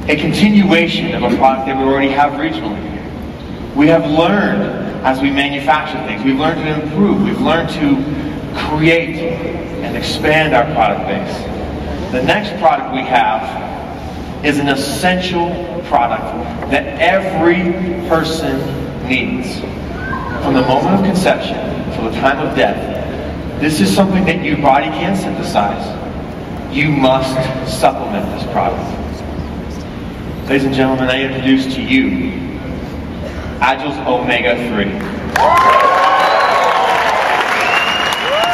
a continuation of a product that we already have regionally. We have learned as we manufacture things. We've learned to improve. We've learned to create and expand our product base. The next product we have is an essential product that every person needs. From the moment of conception till the time of death, this is something that your body can't synthesize. You must supplement this product. Ladies and gentlemen, I introduce to you Agel's Omega-3.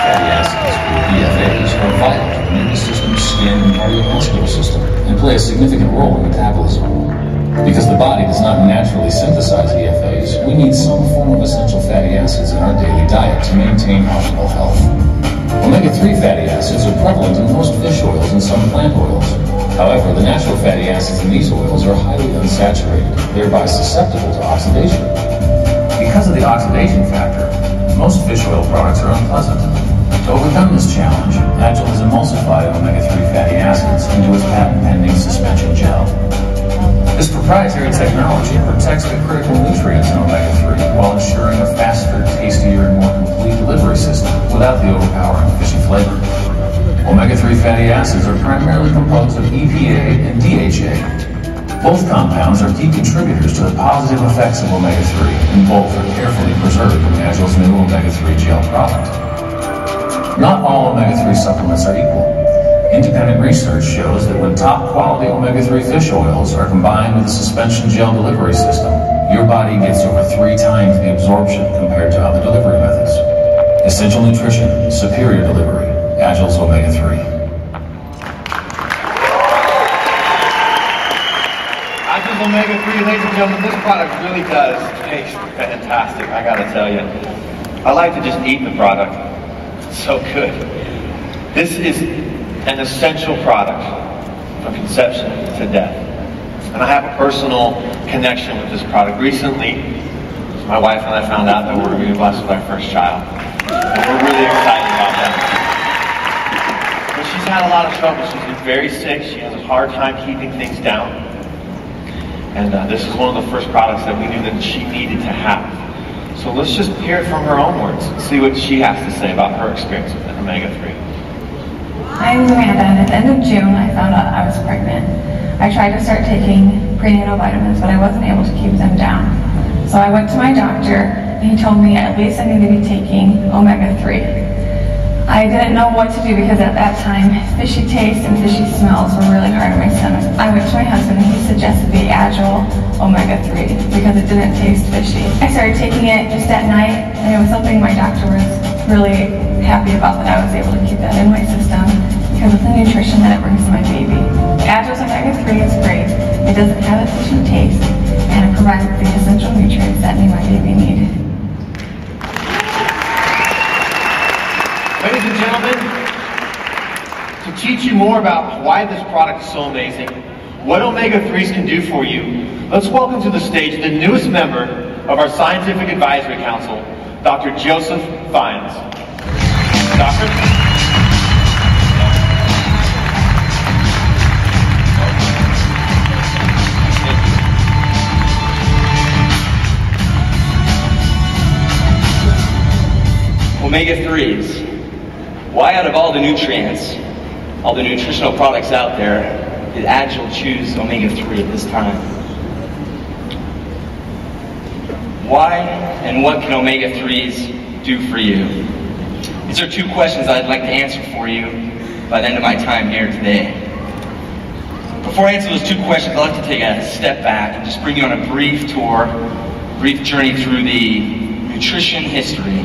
Fatty acids, or EFAs, are vital to the nervous system, skin, and cardiovascular system, and play a significant role in metabolism. Because the body does not naturally synthesize EFAs, we need some form of essential fatty acids in our daily diet to maintain optimal health. Omega-3 fatty acids are prevalent in most fish oils and some plant oils. However, the natural fatty acids in these oils are highly unsaturated, thereby susceptible to oxidation. Because of the oxidation factor, most fish oil products are unpleasant. To overcome this challenge, Agel has emulsified omega-3 fatty acids into its patent-pending suspension gel. This proprietary technology protects the critical nutrients in omega-3 while ensuring a faster, tastier, and more complete delivery system without the overpowering fishy flavor. Omega-3 fatty acids are primarily composed of EPA and DHA. Both compounds are key contributors to the positive effects of omega-3, and both are carefully preserved in Agel's new omega-3 gel product. Not all omega-3 supplements are equal. Independent research shows that when top-quality omega-3 fish oils are combined with a suspension gel delivery system, your body gets over 3 times the absorption compared to other delivery methods. Essential nutrition, superior delivery. Agel's Omega-3. Agel's Omega-3, ladies and gentlemen, this product really does taste fantastic, I gotta tell you. I like to just eat the product. It's so good. This is an essential product from conception to death. And I have a personal connection with this product. Recently, my wife and I found out that we're going to be blessed with our first child. And we're really excited about that. But she's had a lot of trouble. She's been very sick. She has a hard time keeping things down. And this is one of the first products that we knew that she needed to have. So let's just hear it from her own words and see what she has to say about her experience with Omega-3. I'm Amanda, and at the end of June, I found out I was pregnant. I tried to start taking prenatal vitamins, but I wasn't able to keep them down. So I went to my doctor, and he told me at least I need to be taking Omega-3. I didn't know what to do because at that time, fishy taste and fishy smells were really hard on my stomach. I went to my husband, and he suggested the Agel Omega-3 because it didn't taste fishy. I started taking it just at night, and it was something my doctor was really happy about, that I was able to keep that in my system because of the nutrition that it brings to my baby. Agel's Omega-3 is great. It doesn't have a fishy taste, and it provides the essential nutrients that me and my baby need. Ladies and gentlemen, to teach you more about why this product is so amazing, what Omega-3s can do for you, let's welcome to the stage the newest member of our Scientific Advisory Council, Dr. Joseph Fiennes. Doctor? Omega-3s. Why out of all the nutrients, all the nutritional products out there, did Agel choose Omega-3 at this time? Why and what can Omega-3s do for you? These are 2 questions I'd like to answer for you by the end of my time here today. Before I answer those 2 questions, I'd like to take a step back and just bring you on a brief tour, brief journey through the nutrition history.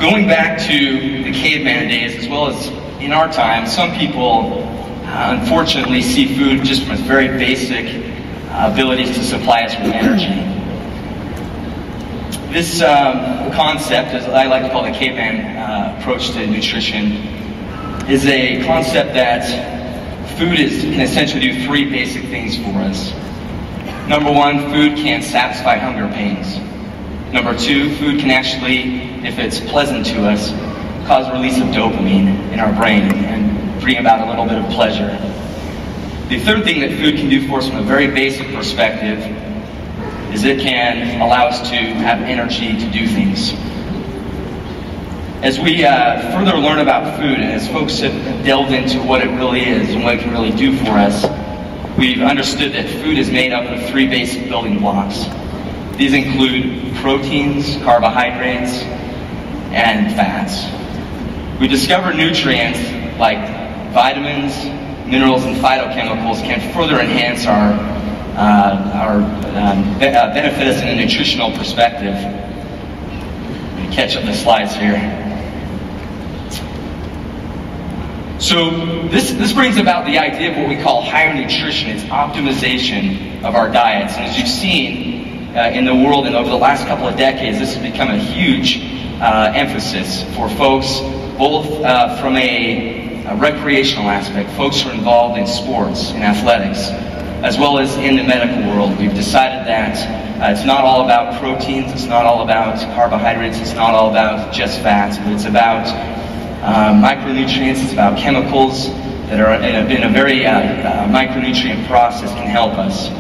Going back to the caveman days, as well as in our time, some people unfortunately see food just from its very basic abilities to supply us with energy. This concept, as I like to call the caveman approach to nutrition, is a concept that food can essentially do 3 basic things for us. Number 1, food can satisfy hunger pains. Number 2, food can actually, if it's pleasant to us, cause release of dopamine in our brain and bring about a little bit of pleasure. The third thing that food can do for us from a very basic perspective is it can allow us to have energy to do things. As we further learn about food, and as folks have delved into what it really is and what it can really do for us, we've understood that food is made up of three basic building blocks. These include proteins, carbohydrates, and fats. We discover nutrients like vitamins, minerals, and phytochemicals can further enhance our benefit us in a nutritional perspective. Let me catch up the slides here. So this brings about the idea of what we call higher nutrition. It's optimization of our diets. And as you've seen in the world and over the last couple of decades, this has become a huge emphasis for folks, both from a recreational aspect, folks who are involved in sports and athletics, as well as in the medical world. We've decided that it's not all about proteins, it's not all about carbohydrates, it's not all about just fats, but it's about micronutrients, it's about chemicals that are in a very micronutrient process can help us.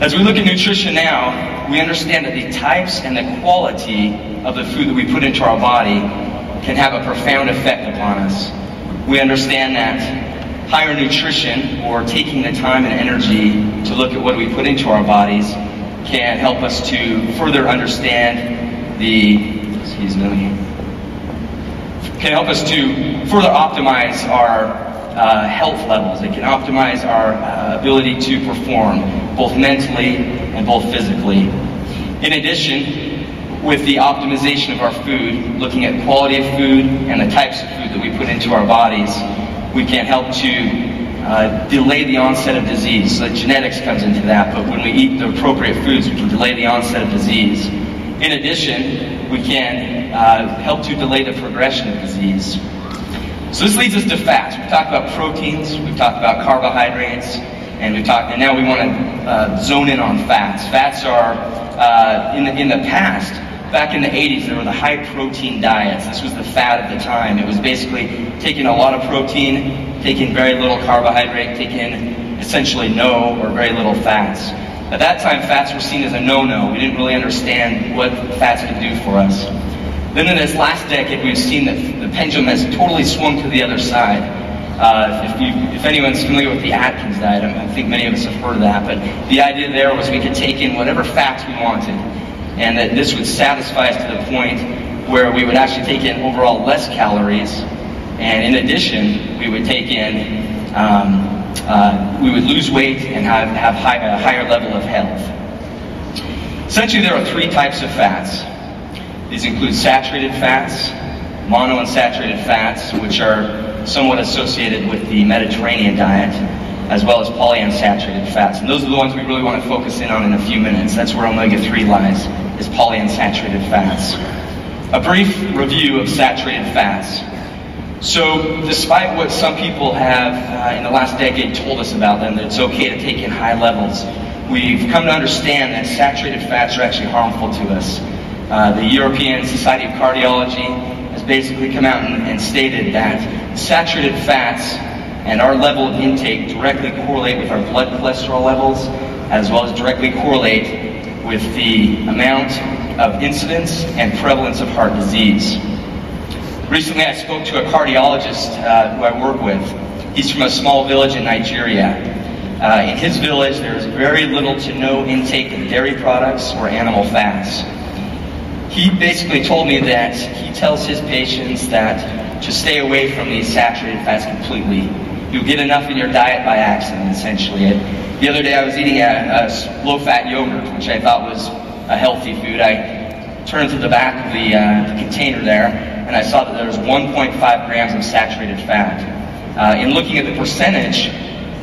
As we look at nutrition now, we understand that the types and the quality of the food that we put into our body can have a profound effect upon us. We understand that higher nutrition, or taking the time and energy to look at what we put into our bodies, can help us to further understand can help us to further optimize our health levels. It can optimize our ability to perform, both mentally and both physically. In addition, with the optimization of our food, looking at quality of food and the types of food that we put into our bodies, we can help to delay the onset of disease. So genetics comes into that, but when we eat the appropriate foods, we can delay the onset of disease. In addition, we can help to delay the progression of disease. So this leads us to fats. We've talked about proteins, we've talked about carbohydrates, and now we want to zone in on fats. Fats are, in the past, back in the 80s, there were the high protein diets. This was the fad of the time. It was basically taking a lot of protein, taking very little carbohydrate, taking essentially no or very little fats. At that time, fats were seen as a no-no. We didn't really understand what fats could do for us. Then in this last decade, we've seen that the pendulum has totally swung to the other side. If anyone's familiar with the Atkins diet, I think many of us have heard of that, but the idea there was we could take in whatever fats we wanted, and that this would satisfy us to the point where we would actually take in overall less calories, and in addition, we would take in, we would lose weight and have a higher level of health. Essentially, there are three types of fats. These include saturated fats, monounsaturated fats, which are somewhat associated with the Mediterranean diet, as well as polyunsaturated fats. And those are the ones we really want to focus in on in a few minutes. That's where omega-3 lies, is polyunsaturated fats. A brief review of saturated fats. So, despite what some people have in the last decade told us about them, that it's okay to take in high levels, we've come to understand that saturated fats are actually harmful to us. The European Society of Cardiology has basically come out and stated that saturated fats and our level of intake directly correlate with our blood cholesterol levels, as well as directly correlate with the amount of incidence and prevalence of heart disease. Recently, I spoke to a cardiologist who I work with. He's from a small village in Nigeria. In his village, there is very little to no intake of dairy products or animal fats. He basically told me that he tells his patients that to stay away from these saturated fats completely. You'll get enough in your diet by accident, essentially. The other day I was eating a low-fat yogurt, which I thought was a healthy food. I turned to the back of the container there, and I saw that there was 1.5 grams of saturated fat. In looking at the percentage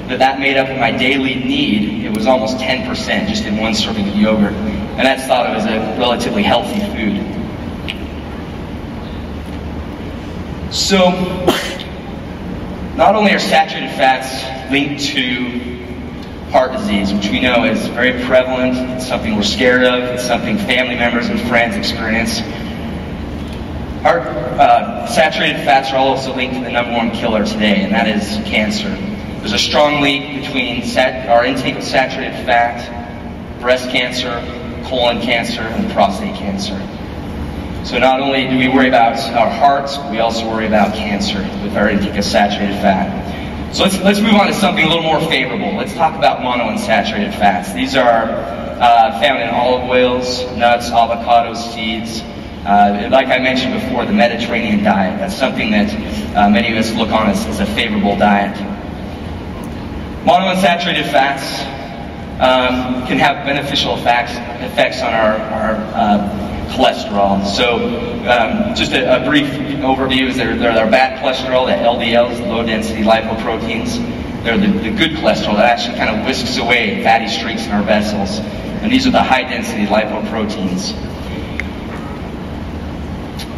that made up of my daily need, it was almost 10% just in one serving of yogurt. And that's thought of as a relatively healthy food. So, not only are saturated fats linked to heart disease, which we know is very prevalent, it's something we're scared of, it's something family members and friends experience. Saturated fats are also linked to the #1 killer today, and that is cancer. There's a strong link between our intake of saturated fat, breast cancer, colon cancer, and prostate cancer. So not only do we worry about our hearts, we also worry about cancer with our intake of saturated fat. So let's move on to something a little more favorable. Let's talk about monounsaturated fats. These are found in olive oils, nuts, avocados, seeds. Like I mentioned before, the Mediterranean diet. That's something that many of us look on as a favorable diet. Monounsaturated fats can have beneficial effects on our cholesterol. So just a brief overview is they're bad cholesterol, the LDLs, the low-density lipoproteins. They're the good cholesterol that actually kind of whisks away fatty streaks in our vessels. And these are the high-density lipoproteins.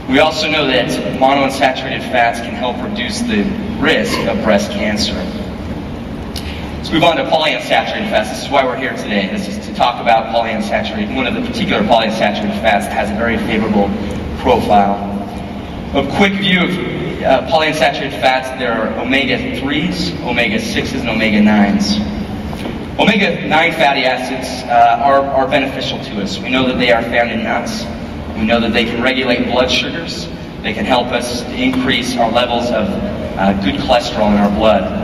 We also know that monounsaturated fats can help reduce the risk of breast cancer. Let's move on to polyunsaturated fats. This is why we're here today. This is to talk about polyunsaturated, one of the particular polyunsaturated fats that has a very favorable profile. A quick view of polyunsaturated fats, there are omega-3s, omega-6s, and omega-9s. Omega-9 fatty acids are beneficial to us. We know that they are found in nuts. We know that they can regulate blood sugars. They can help us increase our levels of good cholesterol in our blood.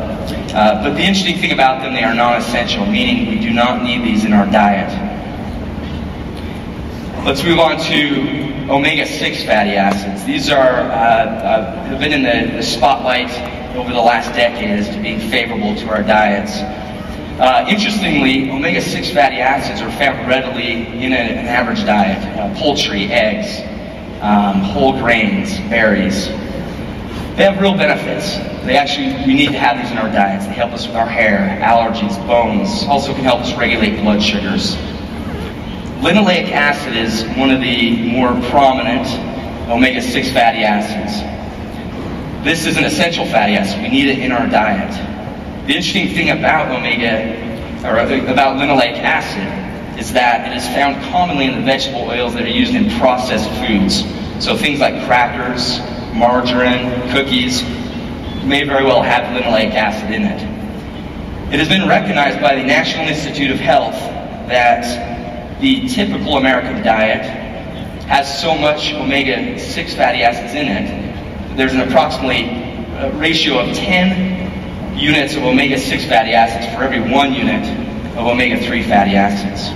But the interesting thing about them, they are non-essential, meaning we do not need these in our diet. Let's move on to omega-6 fatty acids. These have been in the spotlight over the last decade as to being favorable to our diets. Interestingly, omega-6 fatty acids are found readily in an average diet. Poultry, eggs, whole grains, berries. They have real benefits. We need to have these in our diets. They help us with our hair, allergies, bones. Also can help us regulate blood sugars. Linoleic acid is one of the more prominent omega-6 fatty acids. This is an essential fatty acid. We need it in our diet. The interesting thing about linoleic acid is that it is found commonly in the vegetable oils that are used in processed foods. So things like crackers, margarine, cookies may very well have linoleic acid in it. It has been recognized by the National Institute of Health that the typical American diet has so much omega-6 fatty acids in it. There's an approximately ratio of 10 units of omega-6 fatty acids for every 1 unit of omega-3 fatty acids.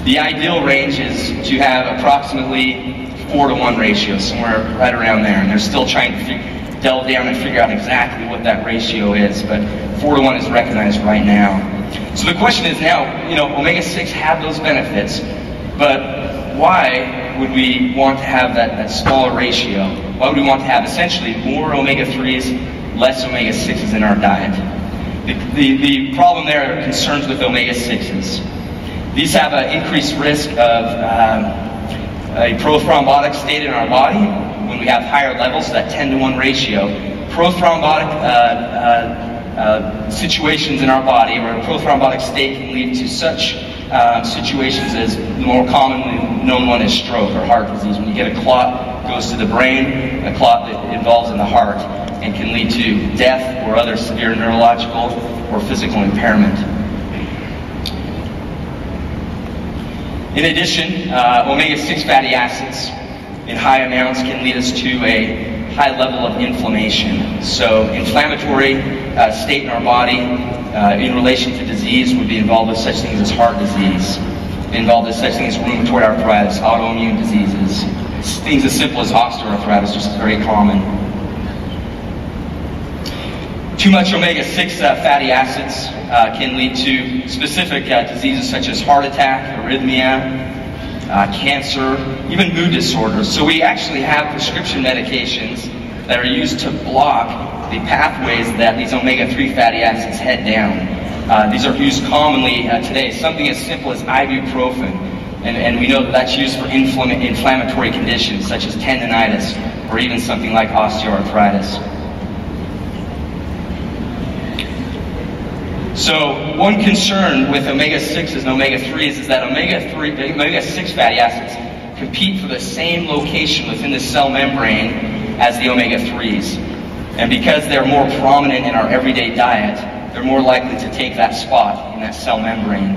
The ideal range is to have approximately 4-to-1 ratio, somewhere right around there. And they're still trying to delve down and figure out exactly what that ratio is, but 4-to-1 is recognized right now. So the question is now, omega-6 have those benefits, but why would we want to have that smaller ratio? Why would we want to have essentially more omega-3s, less omega-6s in our diet? The problem there are concerns with omega-6s. These have an increased risk of a prothrombotic state in our body when we have higher levels, that 10-to-1 ratio. Prothrombotic situations in our body, where a prothrombotic state can lead to such situations as the more commonly known one is stroke or heart disease. When you get a clot, it goes to the brain, a clot that involves in the heart, and can lead to death or other severe neurological or physical impairment. In addition, omega-6 fatty acids in high amounts can lead us to a high level of inflammation. So inflammatory state in our body in relation to disease would be involved with such things as heart disease, involved with such things as rheumatoid arthritis, autoimmune diseases, things as simple as osteoarthritis, just very common. Too much omega-6 fatty acids can lead to specific diseases such as heart attack, arrhythmia, cancer, even mood disorders. So we actually have prescription medications that are used to block the pathways that these omega-3 fatty acids head down. These are used commonly today. Something as simple as ibuprofen, and we know that that's used for inflammatory conditions such as tendinitis or even something like osteoarthritis. So one concern with omega-6s and omega-3s is that omega-6 fatty acids compete for the same location within the cell membrane as the omega-3s. And because they're more prominent in our everyday diet, they're more likely to take that spot in that cell membrane.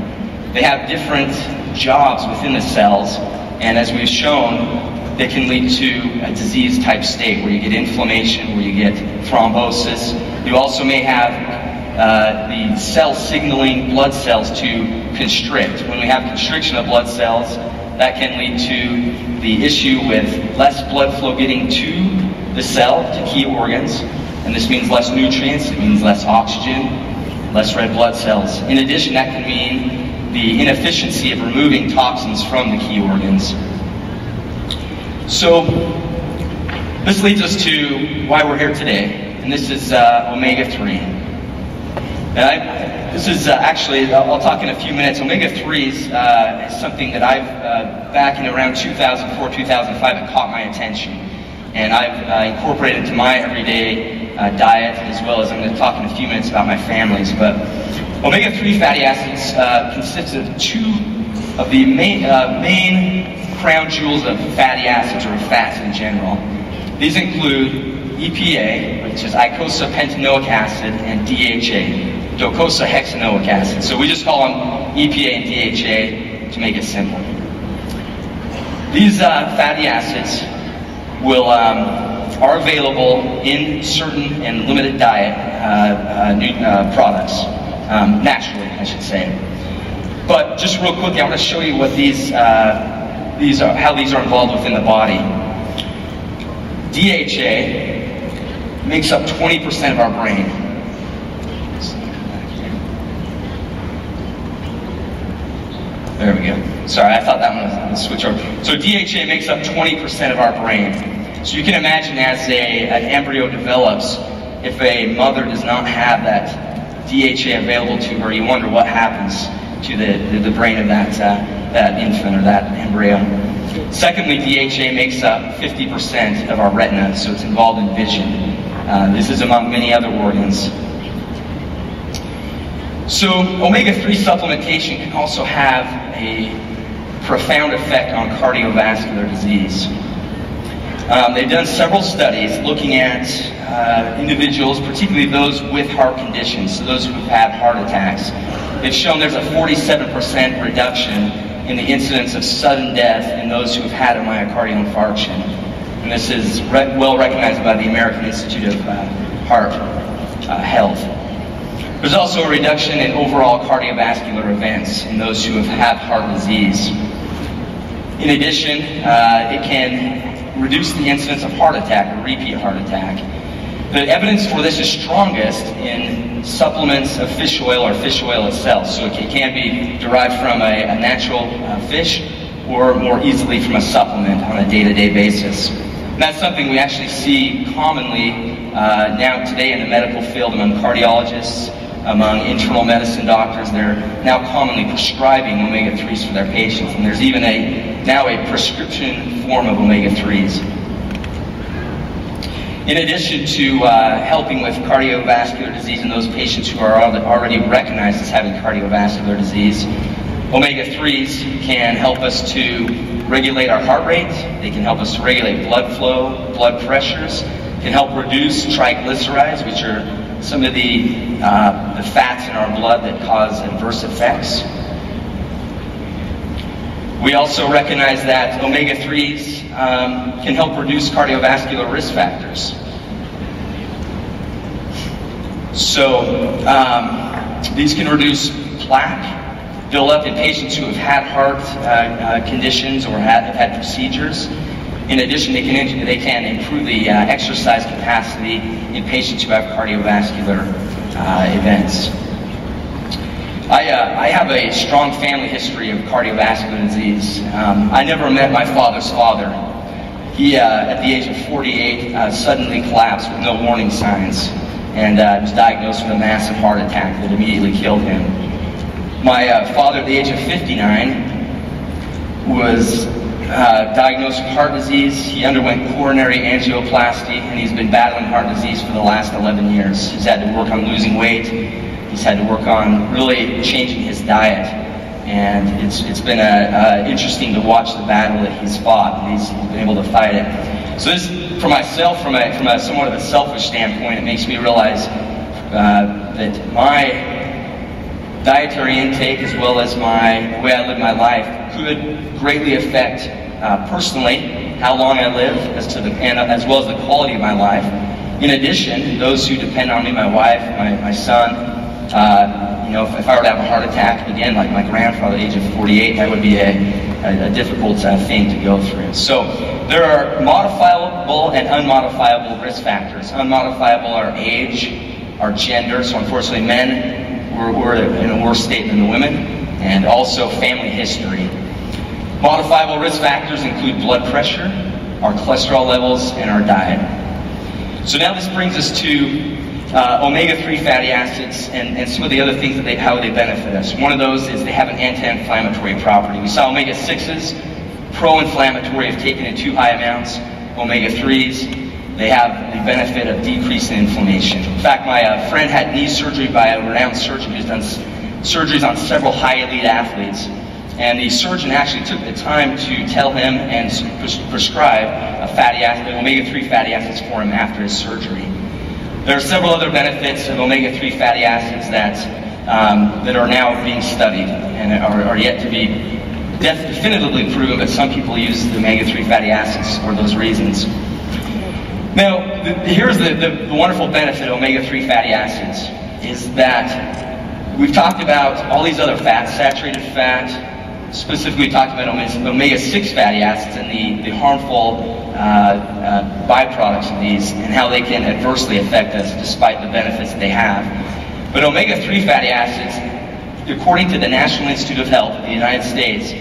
They have different jobs within the cells, and as we've shown, they can lead to a disease-type state where you get inflammation, where you get thrombosis. You also may have the cell signaling blood cells to constrict. When we have constriction of blood cells, that can lead to the issue with less blood flow getting to the cell, to key organs, and this means less nutrients, it means less oxygen, less red blood cells. In addition, that can mean the inefficiency of removing toxins from the key organs. So, this leads us to why we're here today, and this is omega-3. This is actually, I'll talk in a few minutes. Omega-3s is something that I've, back in around 2004, 2005, it caught my attention. And I've incorporated into my everyday diet, as well as I'm going to talk in a few minutes about my families. But omega-3 fatty acids consist of two of the main crown jewels of fatty acids, or fats in general. These include EPA, which is eicosapentaenoic acid, and DHA, docosahexaenoic acid. So we just call them EPA and DHA to make it simple. These fatty acids are available in certain and limited diet products, naturally, I should say. But just real quickly, I want to show you what how these are involved within the body. DHA makes up 20% of our brain. There we go. Sorry, I thought that one was a switch over. So DHA makes up 20% of our brain. So you can imagine as an embryo develops, if a mother does not have that DHA available to her, you wonder what happens to the brain of that infant or that embryo. Secondly, DHA makes up 50% of our retina, so it's involved in vision. This is among many other organs. So omega-3 supplementation can also have a profound effect on cardiovascular disease. They've done several studies looking at individuals, particularly those with heart conditions, so those who have had heart attacks. They've shown there's a 47% reduction in the incidence of sudden death in those who have had a myocardial infarction. And this is well recognized by the American Institute of Heart Health. There's also a reduction in overall cardiovascular events in those who have had heart disease. In addition, it can reduce the incidence of heart attack or repeat heart attack. The evidence for this is strongest in supplements of fish oil or fish oil itself. So it can be derived from a natural fish or more easily from a supplement on a day-to-day basis. And that's something we actually see commonly now today in the medical field among cardiologists, among internal medicine doctors. They're now commonly prescribing omega-3s for their patients. And there's even now a prescription form of omega-3s. In addition to helping with cardiovascular disease in those patients who are already recognized as having cardiovascular disease, omega-3s can help us to regulate our heart rate. They can help us to regulate blood flow, blood pressures, can help reduce triglycerides, which are some of the fats in our blood that cause adverse effects. We also recognize that omega-3s can help reduce cardiovascular risk factors. So these can reduce plaque buildup in patients who have had heart conditions or have had procedures. In addition, they can improve the exercise capacity in patients who have cardiovascular events. I have a strong family history of cardiovascular disease. I never met my father's father. He, at the age of 48, suddenly collapsed with no warning signs and was diagnosed with a massive heart attack that immediately killed him. My father, at the age of 59, was diagnosed with heart disease. He underwent coronary angioplasty, and he's been battling heart disease for the last 11 years. He's had to work on losing weight. He's had to work on really changing his diet. And it's been interesting to watch the battle that he's fought, and he's been able to fight it. So this, for myself, from a somewhat of a selfish standpoint, it makes me realize that my dietary intake, as well as the way I live my life, could greatly affect personally how long I live, as well as the quality of my life. In addition, those who depend on me, my wife, my son, if I were to have a heart attack, again, like my grandfather at the age of 48, that would be a difficult thing to go through. So there are modifiable and unmodifiable risk factors. Unmodifiable are age, our gender, so unfortunately men we're in a worse state than the women, and also family history. Modifiable risk factors include blood pressure, our cholesterol levels, and our diet. So now this brings us to omega-3 fatty acids and some of the other things that how they benefit us. One of those is they have an anti-inflammatory property. We saw omega-6s, pro-inflammatory if taken in too high amounts. Omega-3s, they have the benefit of decreasing inflammation. In fact, my friend had knee surgery by a renowned surgeon who's done surgeries on several high elite athletes. And the surgeon actually took the time to tell him and prescribe omega-3 fatty acids for him after his surgery. There are several other benefits of omega-3 fatty acids that are now being studied and are yet to be definitively proven, but some people use the omega-3 fatty acids for those reasons. Now, here's the wonderful benefit of omega-3 fatty acids, is that we've talked about all these other fats, saturated fat. Specifically, we talked about omega-6 fatty acids and the harmful byproducts of these and how they can adversely affect us despite the benefits that they have. But omega-3 fatty acids, according to the National Institute of Health of the United States,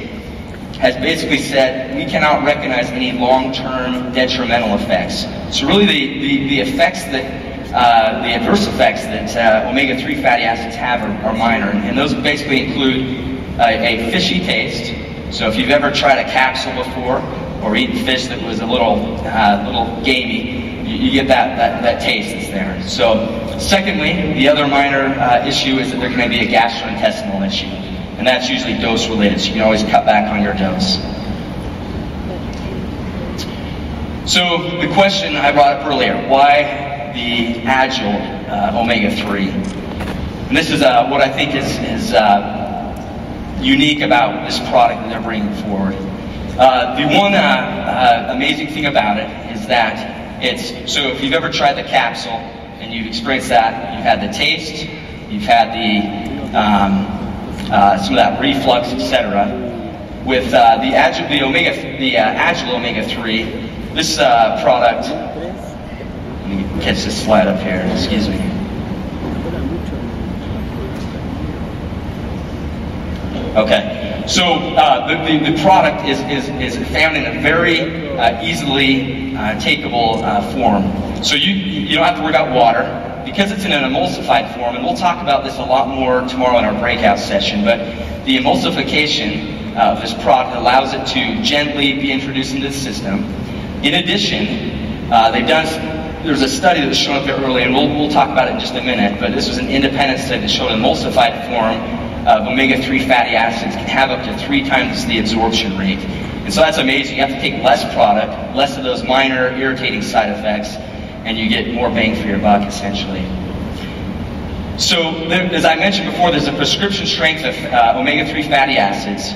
has basically said we cannot recognize any long-term detrimental effects. So really the effects that the adverse effects that omega-3 fatty acids have are minor, and those basically include a fishy taste. So if you've ever tried a capsule before or eaten fish that was a little gamey, you get that taste that's there. So secondly, the other minor issue is that there can be a gastrointestinal issue, and that's usually dose related, so you can always cut back on your dose. So the question I brought up earlier, why the Agel Omega-3? And this is what I think is unique about this product that they're bringing forward. The one amazing thing about it is that so if you've ever tried the capsule and you've experienced that, you've had the taste, you've had some of that reflux, etc. With the Agel Omega-3, this product, let me catch this slide up here, excuse me. Okay, so the product is found in a very easily takeable form. So you don't have to worry about water, because it's in an emulsified form, and we'll talk about this a lot more tomorrow in our breakout session, but the emulsification of this product allows it to gently be introduced into the system. In addition, there's a study that was shown up there earlier, and we'll talk about it in just a minute, but this was an independent study that showed an emulsified form of omega-3 fatty acids can have up to 3 times the absorption rate. And so that's amazing. You have to take less product, less of those minor irritating side effects, and you get more bang for your buck, essentially. So, as I mentioned before, there's a prescription strength of omega-3 fatty acids.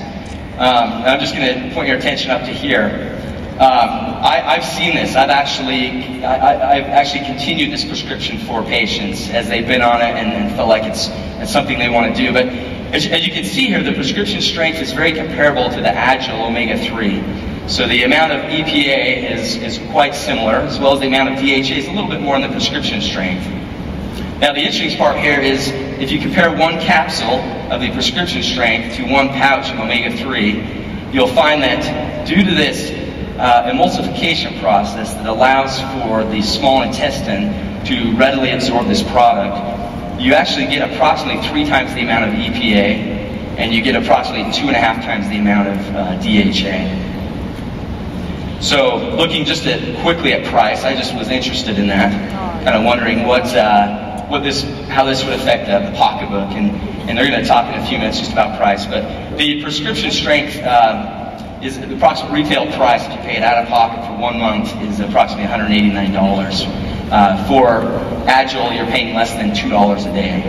I'm just going to point your attention up to here. I've seen this. I've actually continued this prescription for patients as they've been on it and felt like it's something they want to do. But as you can see here, the prescription strength is very comparable to the Agel Omega-3. So the amount of EPA is quite similar, as well as the amount of DHA is a little bit more in the prescription strength. Now the interesting part here is if you compare one capsule of the prescription strength to one pouch of omega-3, you'll find that due to this emulsification process that allows for the small intestine to readily absorb this product, you actually get approximately 3 times the amount of EPA, and you get approximately 2.5 times the amount of DHA. So looking just quickly at price, I just was interested in that, kind of wondering how this would affect the pocketbook, and they're going to talk in a few minutes just about price. But the prescription strength is the approximate retail price if you pay it out of pocket for 1 month is approximately $189. For Agel, you're paying less than $2 a day.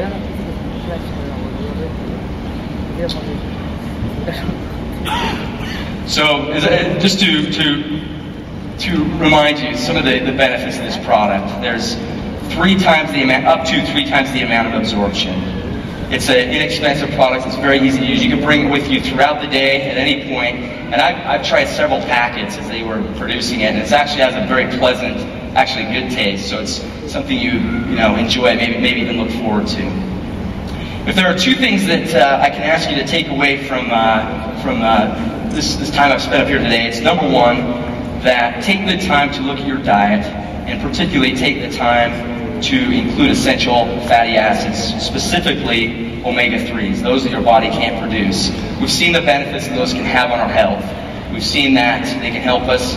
So, just to remind you some of the benefits of this product, there's up to three times the amount of absorption. It's an inexpensive product. It's very easy to use. You can bring it with you throughout the day at any point. And I've tried several packets as they were producing it, and it actually has a very pleasant, actually good taste. So it's something you enjoy, maybe even look forward to. If there are two things that I can ask you to take away from this time I've spent up here today, it's number one, that take the time to look at your diet, and particularly take the time to include essential fatty acids, specifically omega-3s, those that your body can't produce. We've seen the benefits that those can have on our health. We've seen that they can help us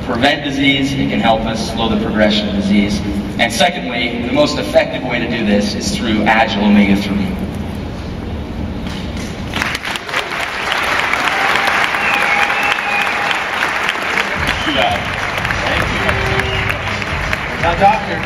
prevent disease, it can help us slow the progression of disease. And secondly, the most effective way to do this is through Agel Omega-3. Thank you. Now, doctor,